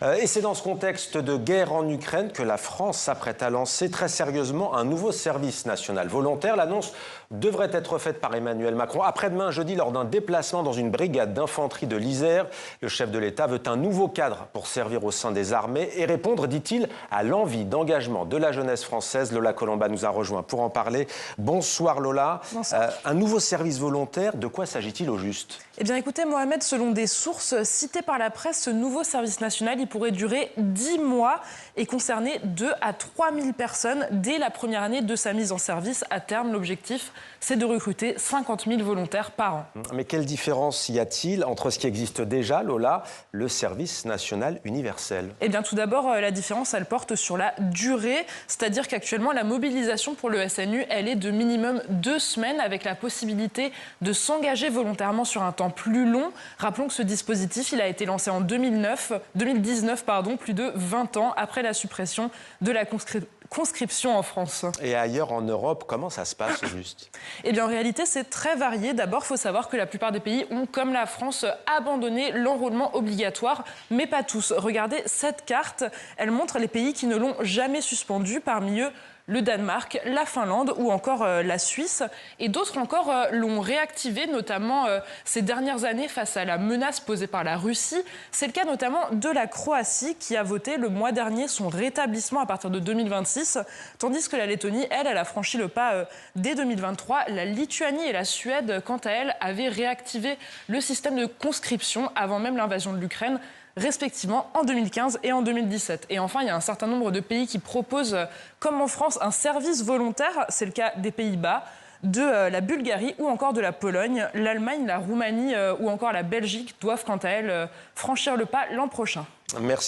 Et c'est dans ce contexte de guerre en Ukraine que la France s'apprête à lancer très sérieusement un nouveau service national volontaire. L'annonce devrait être faite par Emmanuel Macron après-demain, jeudi, lors d'un déplacement dans une brigade d'infanterie de l'Isère. Le chef de l'État veut un nouveau cadre pour servir au sein des armées et répondre, dit-il, à l'envie d'engagement de la jeunesse française. Lola Colomba nous a rejoint pour en parler. Bonsoir Lola. Bonsoir. Un nouveau service volontaire, de quoi s'agit-il au juste ? Eh bien écoutez Mohamed, selon des sources citées par la presse, ce nouveau service national pourrait durer 10 mois et concerner 2 à 3 000 personnes dès la première année de sa mise en service. À terme, l'objectif, c'est de recruter 50 000 volontaires par an. Mais quelle différence y a-t-il entre ce qui existe déjà, Lola, le service national universel ? Eh bien tout d'abord, la différence, elle porte sur la durée, c'est-à-dire qu'actuellement, la mobilisation pour le SNU, elle est de minimum 2 semaines avec la possibilité de s'engager volontairement sur un temps plus long. Rappelons que ce dispositif, il a été lancé en 2019, plus de 20 ans après la suppression de la conscription en France. Et ailleurs en Europe, comment ça se passe au juste ? Eh bien en réalité, c'est très varié. D'abord, il faut savoir que la plupart des pays ont, comme la France, abandonné l'enrôlement obligatoire, mais pas tous. Regardez cette carte, elle montre les pays qui ne l'ont jamais suspendu, parmi eux le Danemark, la Finlande ou encore la Suisse. Et d'autres encore l'ont réactivé, notamment ces dernières années face à la menace posée par la Russie. C'est le cas notamment de la Croatie qui a voté le mois dernier son rétablissement à partir de 2026, tandis que la Lettonie, elle a franchi le pas dès 2023. La Lituanie et la Suède, quant à elles, avaient réactivé le système de conscription avant même l'invasion de l'Ukraine, respectivement en 2015 et en 2017. Et enfin, il y a un certain nombre de pays qui proposent, comme en France, un service volontaire. C'est le cas des Pays-Bas, de la Bulgarie ou encore de la Pologne. L'Allemagne, la Roumanie ou encore la Belgique doivent, quant à elles, franchir le pas l'an prochain. Merci.